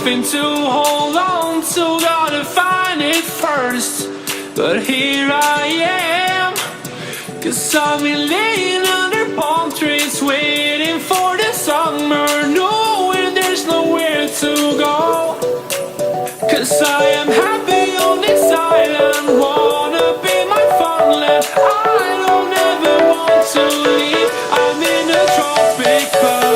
something to hold on to, gotta find it first. But here I am, 'cause I've been laying under palm trees waiting for the summer, knowing there's nowhere to go. 'Cause I am happy on this island, wanna be my funland. I don't ever want to leave, I'm in a tropic club.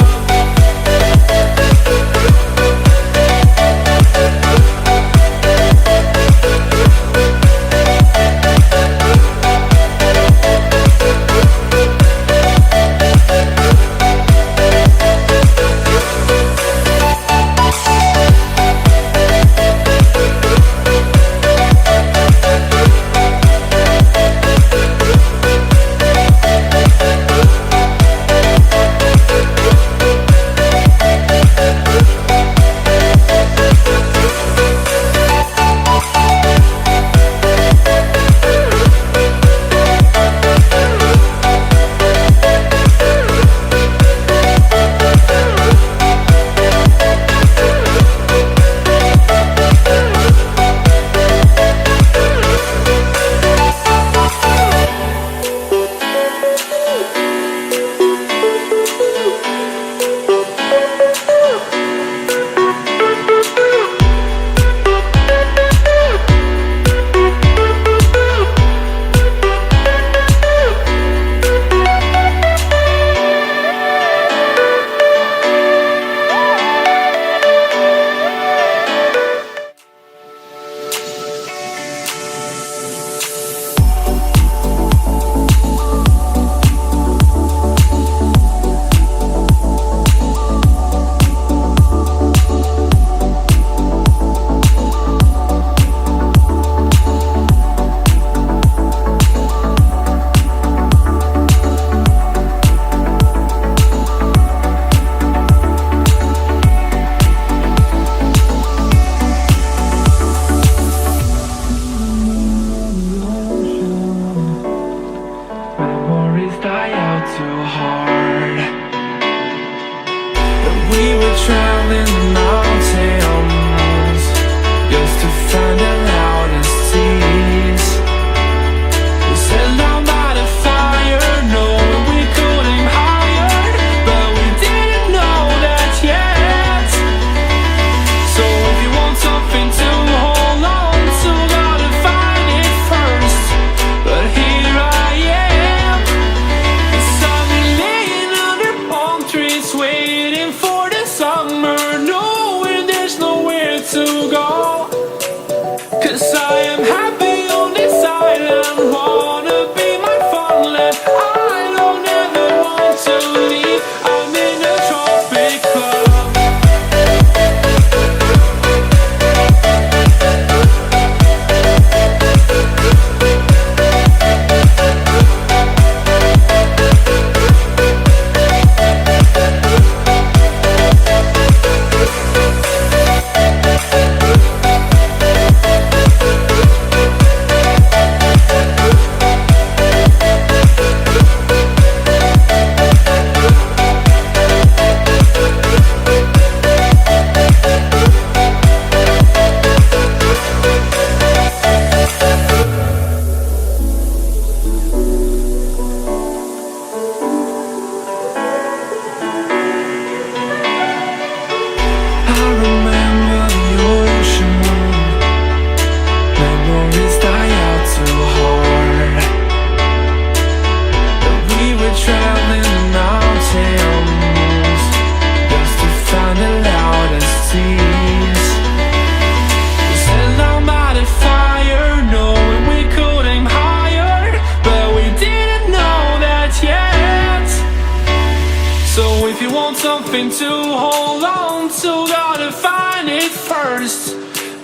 Something to hold on to, gotta find it first.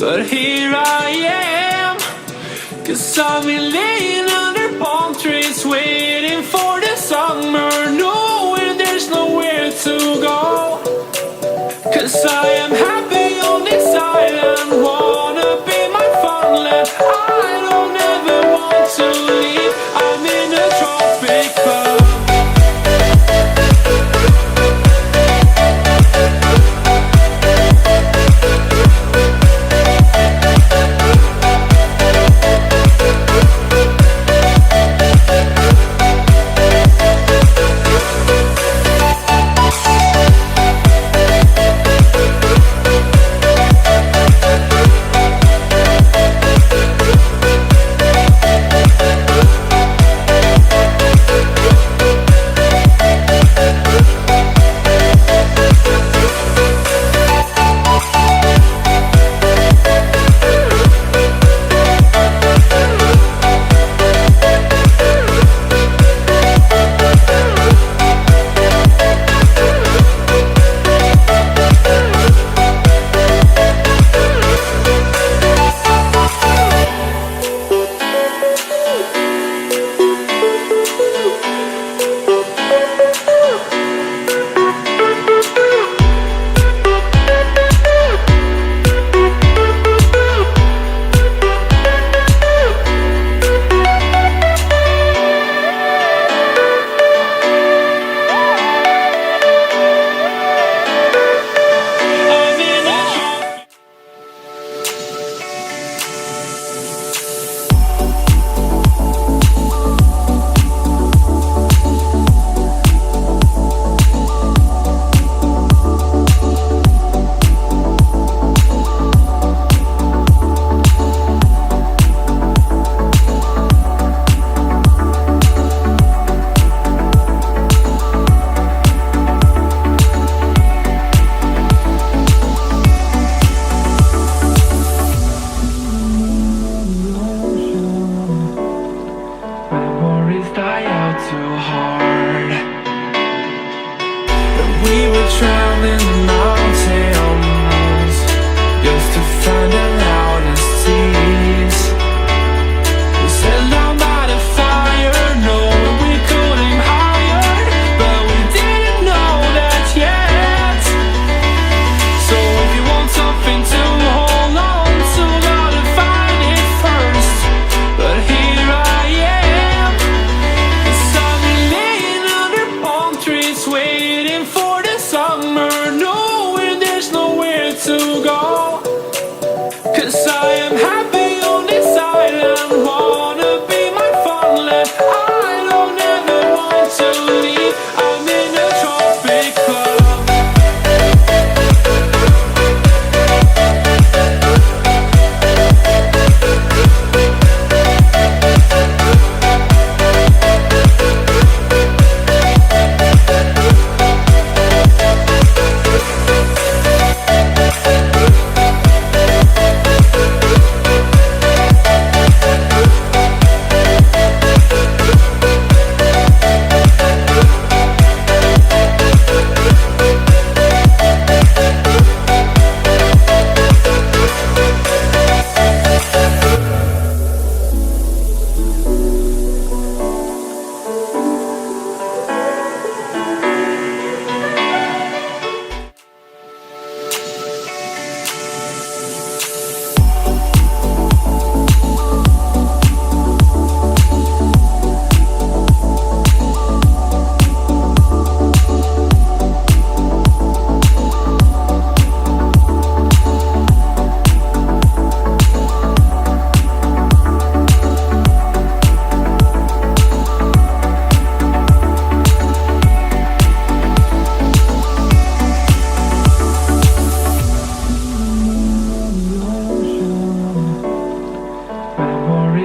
But here I am, 'cause I've been laying under palm trees waiting for the summer, knowing there's nowhere to go. 'Cause I am happy on this island, wanna be my funland. I don't ever want to leave, I'm in a tropic club.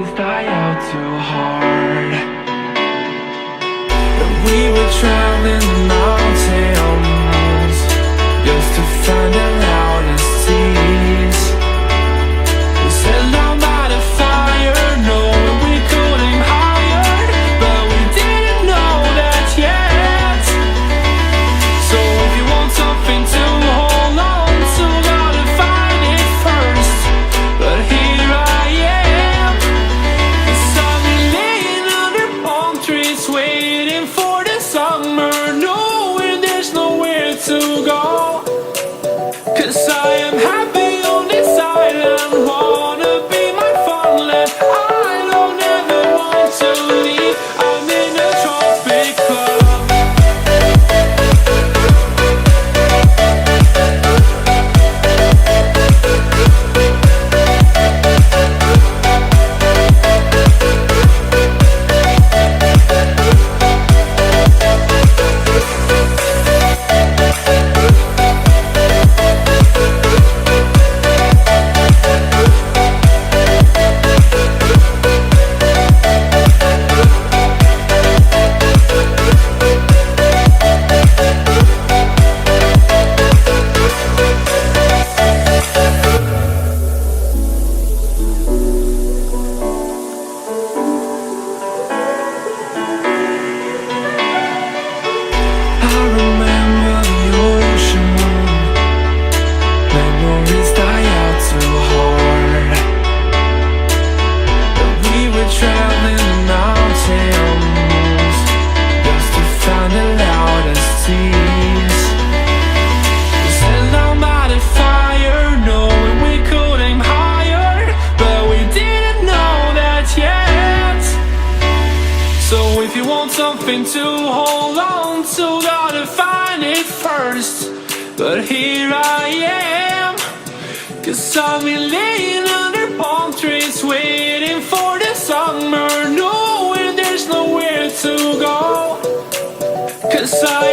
memories die out too hard. And we were traveling the mountains just to find the loudest seas. We said down by the fire, knowing we could aim higher, but we didn't know that yet. So if you want something to hold on to, gotta find it first. But here I am, 'cause I've been laying under palm trees, waiting for the summer, knowing there's nowhere to go. 'Cause I am happy on this island, wanna be my farmland. I don't ever want to leave, I'm in a tropic club. I remember the ocean, memories die out too hard. But we were traveling the mountains just to find the loudest seas. We sat down by the fire, knowing we could aim higher, but we didn't know that yet. So if you want something to hold on to, gotta find it first. But here I am, 'cause I've been laying under palm trees, waiting for the summer, knowing there's nowhere to go. 'Cause I